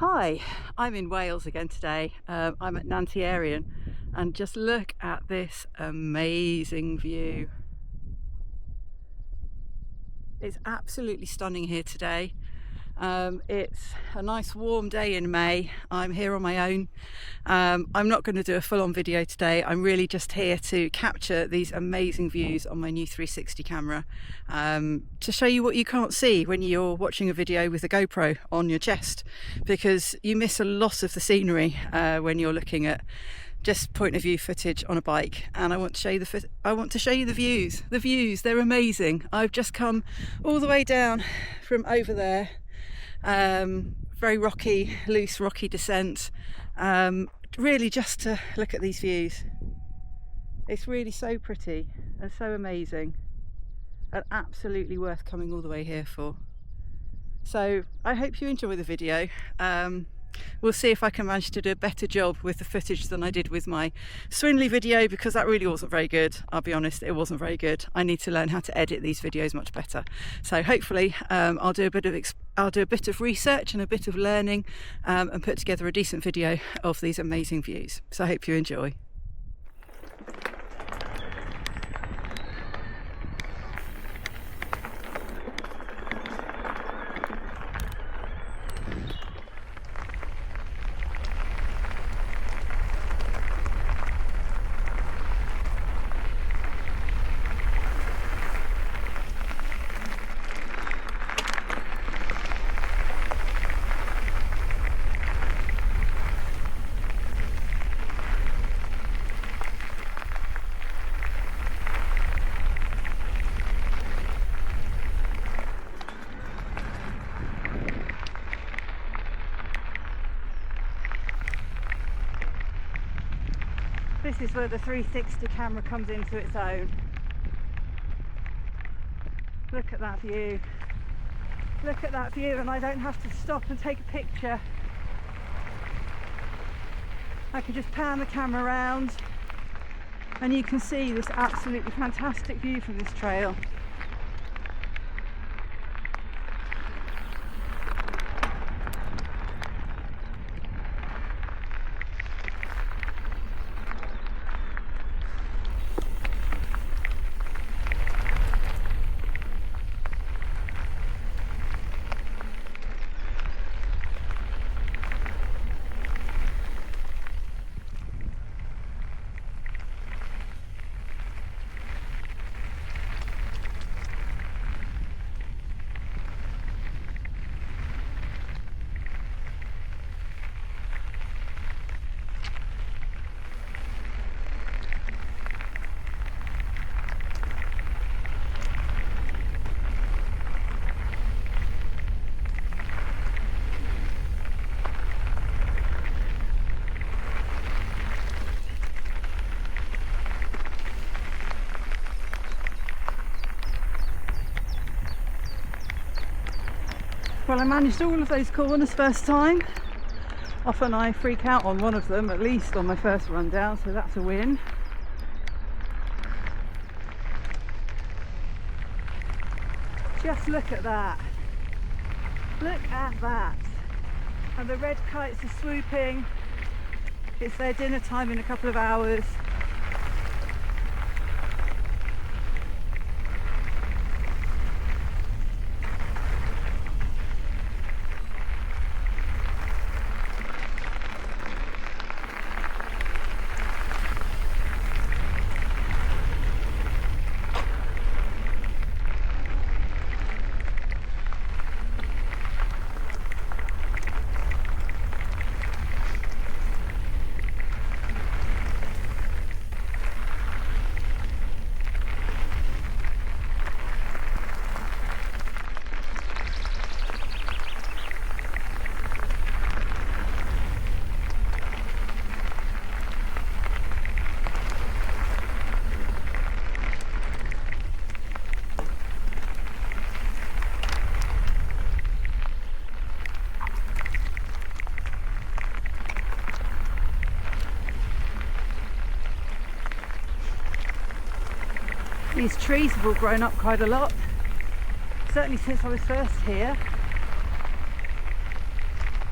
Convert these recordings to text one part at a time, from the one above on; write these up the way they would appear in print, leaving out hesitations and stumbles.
Hi, I'm in Wales again today. I'm at Nant Yr Arian, and just look at this amazing view. It's absolutely stunning here today. It's a nice warm day in May. I'm here on my own. I'm not going to do a full-on video today. I'm really just here to capture these amazing views on my new 360 camera, to show you what you can't see when you're watching a video with a GoPro on your chest, because you miss a lot of the scenery when you're looking at just point of view footage on a bike. And I want to show you the views. The views, they're amazing. I've just come all the way down from over there. Very rocky, loose, rocky descent. Really just to look at these views. It's really so pretty and so amazing, and absolutely worth coming all the way here for. So I hope you enjoy the video. We'll see if I can manage to do a better job with the footage than I did with my Swindley video, because that really wasn't very good. I'll be honest, it wasn't very good. I need to learn how to edit these videos much better. So hopefully I'll do a bit of research and a bit of learning, and put together a decent video of these amazing views. So I hope you enjoy. This is where the 360 camera comes into its own. Look at that view. Look at that view, and I don't have to stop and take a picture. I can just pan the camera around and you can see this absolutely fantastic view from this trail. Well, I managed all of those corners first time. Often I freak out on one of them, at least on my first run down, so that's a win. Just look at that. Look at that. And the red kites are swooping. It's their dinner time in a couple of hours. These trees have all grown up quite a lot, certainly since I was first here.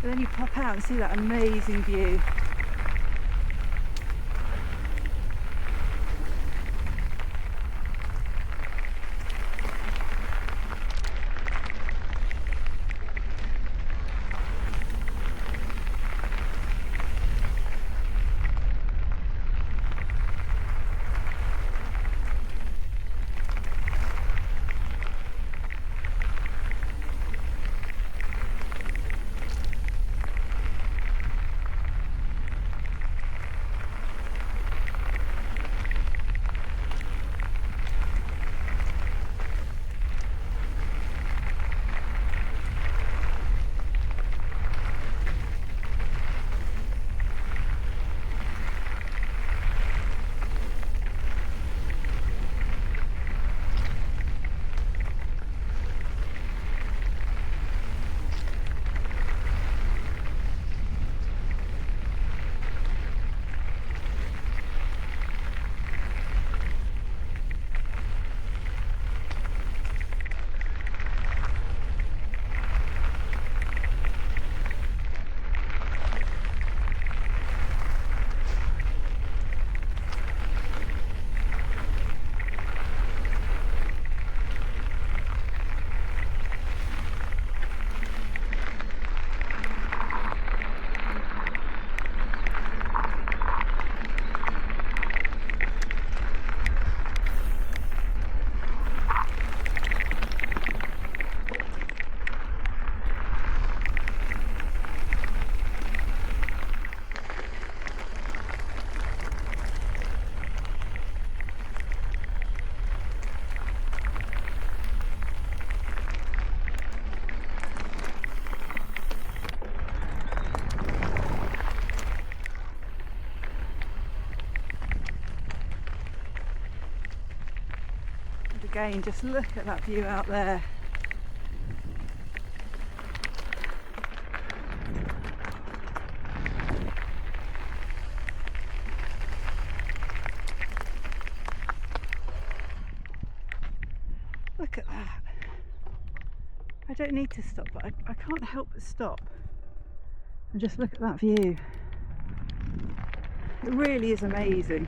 And then you pop out and see that amazing view. Again, just look at that view out there. Look at that. I don't need to stop, but I can't help but stop and just look at that view. It really is amazing.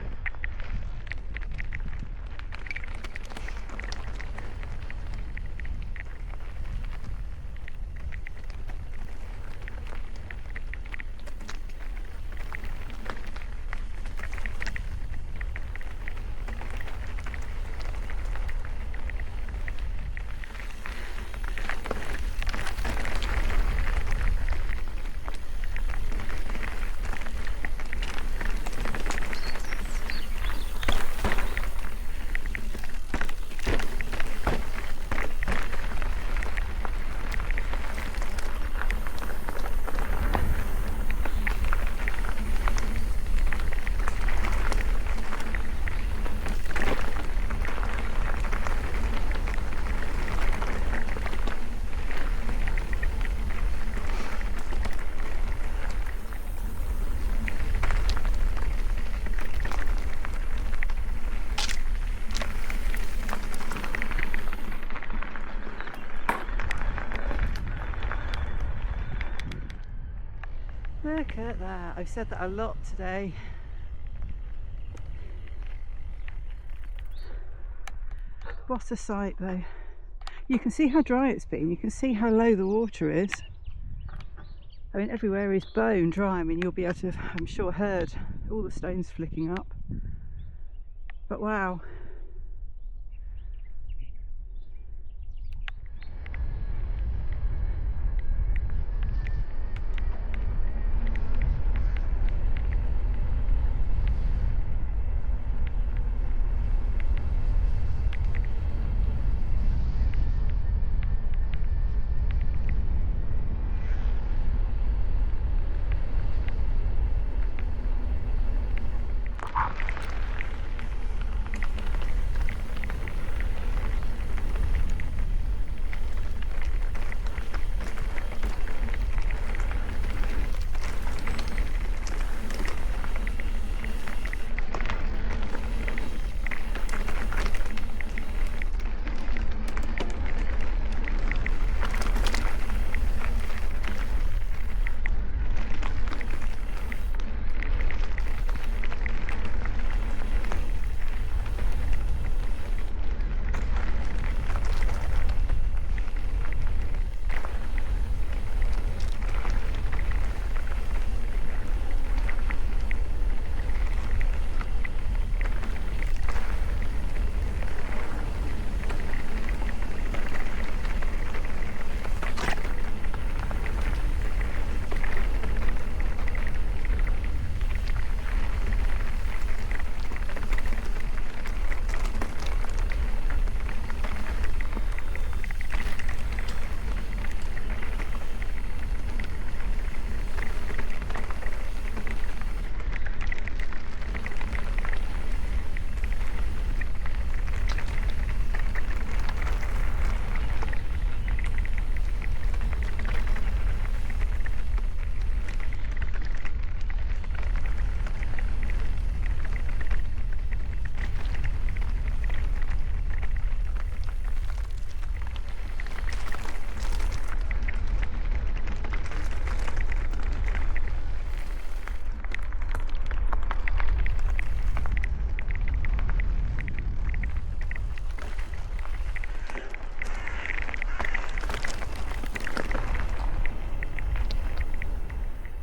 Look at that. I've said that a lot today. What a sight though. You can see how dry it's been. You can see how low the water is. I mean, everywhere is bone dry. I mean, you'll be able to, I'm sure, heard all the stones flicking up. But wow.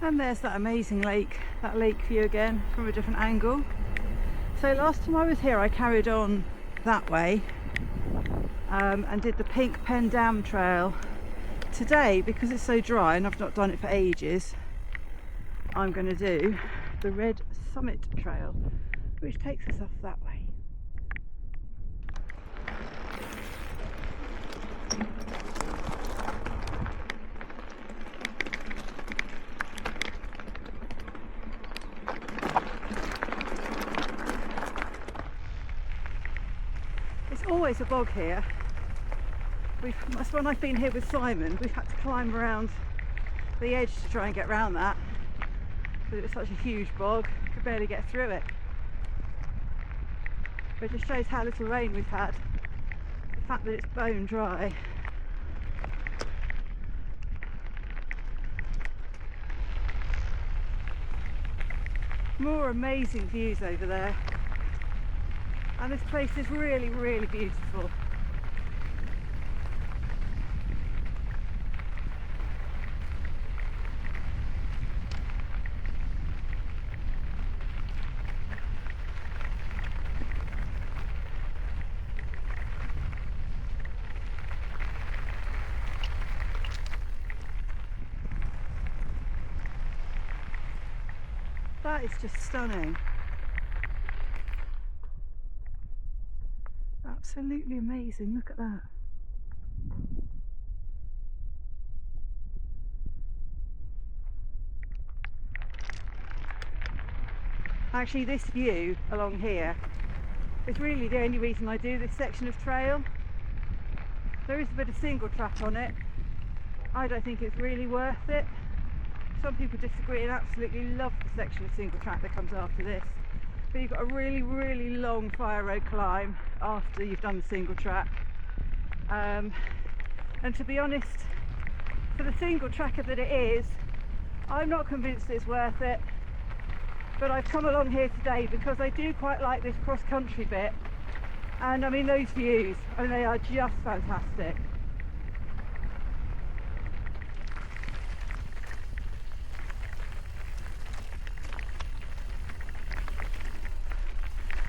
And there's that amazing lake, that lake view again from a different angle. So last time I was here I carried on that way and did the Pink Pen Dam Trail. Today, because it's so dry and I've not done it for ages, I'm going to do the Red Summit Trail, which takes us off that way. It's always a bog here. That's when I've been here with Simon, we've had to climb around the edge to try and get around that, because it was such a huge bog, could barely get through it. But it just shows how little rain we've had, the fact that it's bone dry. More amazing views over there, and this place is really, really beautiful. That is just stunning. Absolutely amazing, look at that. Actually, this view along here is really the only reason I do this section of trail. There is a bit of single track on it. I don't think it's really worth it. Some people disagree and absolutely love the section of single track that comes after this. But you've got a really, really long fire road climb after you've done the single track. And to be honest, for the single tracker that it is, I'm not convinced it's worth it. But I've come along here today because I do quite like this cross-country bit. And I mean, those views, I mean, they are just fantastic.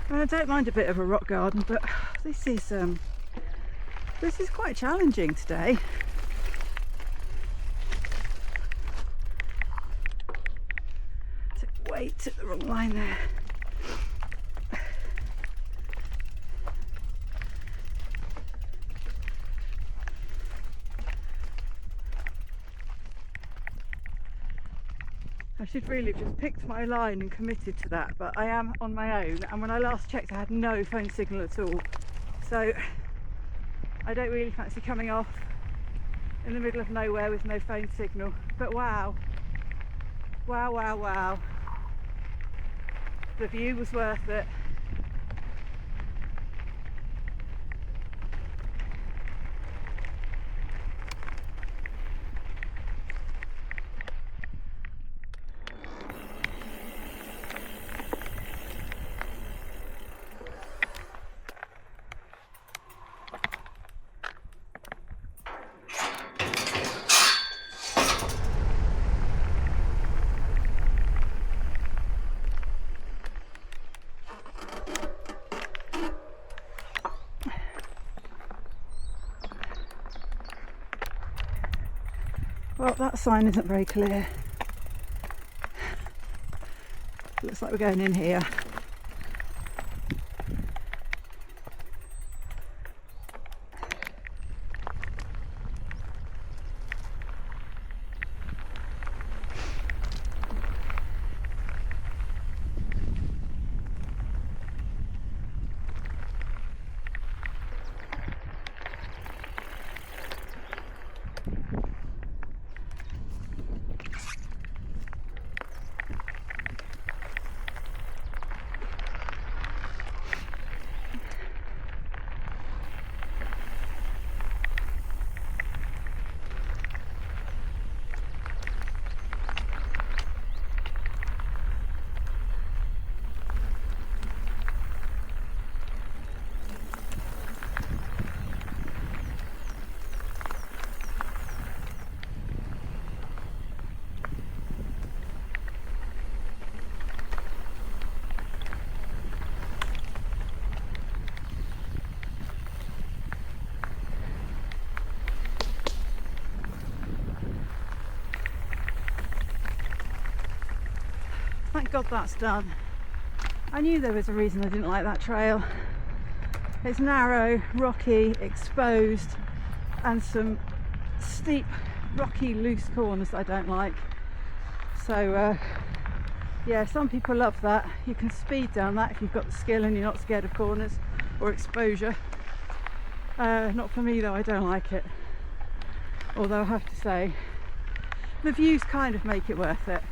I don't mind a bit of a rock garden, but this is quite challenging today. Wait, took the wrong line there. I should really have just picked my line and committed to that, but I am on my own, and when I last checked I had no phone signal at all, so I don't really fancy coming off in the middle of nowhere with no phone signal. But wow, wow, wow, wow, the view was worth it. Well, that sign isn't very clear. Looks like we're going in here. thank God that's done. I knew there was a reason I didn't like that trail. It's narrow, rocky, exposed, and some steep, rocky, loose corners I don't like. So yeah, some people love that. You can speed down that if you've got the skill and you're not scared of corners or exposure. Not for me though, I don't like it. Although I have to say, the views kind of make it worth it.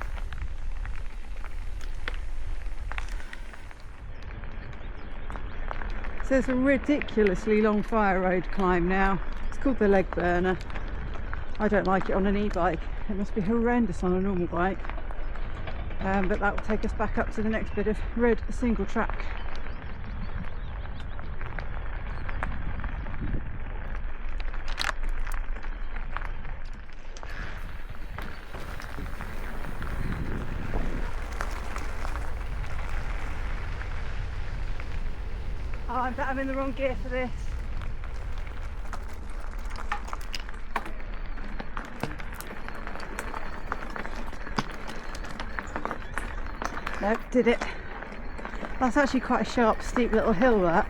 So there's a ridiculously long fire road climb now. It's called the leg burner. I don't like it on an e-bike. It must be horrendous on a normal bike. But that will take us back up to the next bit of red single track. Oh, I bet I'm in the wrong gear for this. Nope, did it. That's actually quite a sharp, steep little hill, that.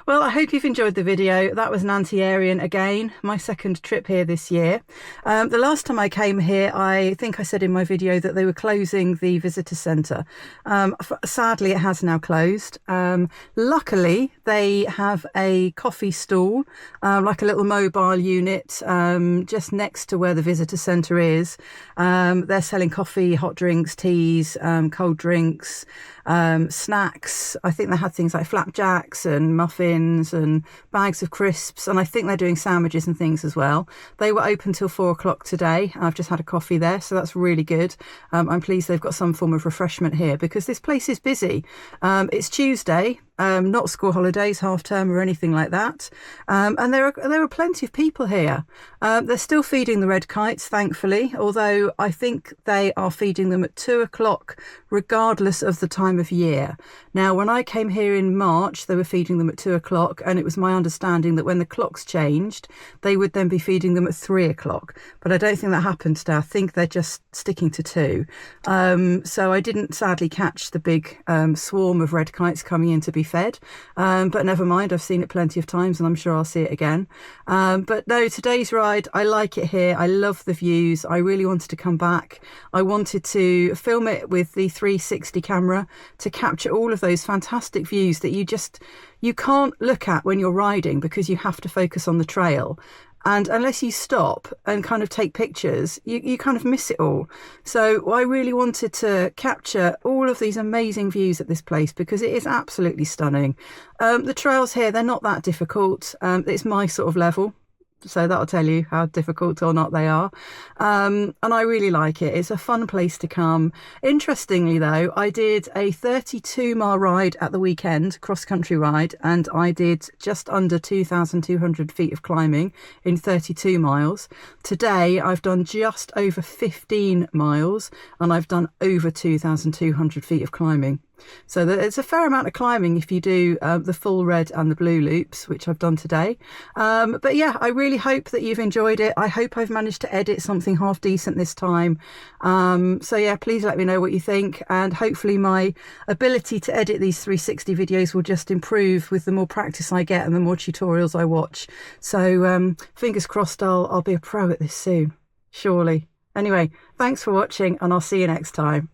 Well, I hope you've enjoyed the video. That was Nant Yr Arian again, my second trip here this year. The last time I came here, I think I said in my video that they were closing the visitor centre. Sadly, it has now closed. Luckily, they have a coffee stall, like a little mobile unit, just next to where the visitor centre is. They're selling coffee, hot drinks, teas, cold drinks, snacks. I think they had things like flapjacks and muffins and bags of crisps, and I think they're doing sandwiches and things as well. They were open till 4 o'clock today. I've just had a coffee there, so that's really good. I'm pleased they've got some form of refreshment here because this place is busy. It's Tuesday, not school holidays, half term or anything like that, and there are plenty of people here. They're still feeding the red kites, thankfully, although I think they are feeding them at 2 o'clock regardless of the time of year. Now, when I came here in March, they were feeding them at 2 o'clock, and it was my understanding that when the clocks changed, they would then be feeding them at 3 o'clock. But I don't think that happened today. I think they're just sticking to 2. So I didn't sadly catch the big swarm of red kites coming in to be fed. But never mind, I've seen it plenty of times and I'm sure I'll see it again. But no, today's ride, I like it here. I love the views. I really wanted to come back. I wanted to film it with the 360 camera to capture all of those fantastic views that you can't look at when you're riding because you have to focus on the trail. And unless you stop and kind of take pictures, you kind of miss it all. So I really wanted to capture all of these amazing views at this place because it is absolutely stunning. The trails here, they're not that difficult. It's my sort of level. So that'll tell you how difficult or not they are. And I really like it. It's a fun place to come. Interestingly though, I did a 32-mile ride at the weekend, cross-country ride, and I did just under 2,200 feet of climbing in 32 miles. Today I've done just over 15 miles and I've done over 2,200 feet of climbing. So it's a fair amount of climbing if you do the full red and the blue loops, which I've done today. But yeah, I really hope that you've enjoyed it. I hope I've managed to edit something half decent this time. So yeah, please let me know what you think. And hopefully my ability to edit these 360 videos will just improve with the more practice I get and the more tutorials I watch. So fingers crossed I'll be a pro at this soon, surely. Anyway, thanks for watching and I'll see you next time.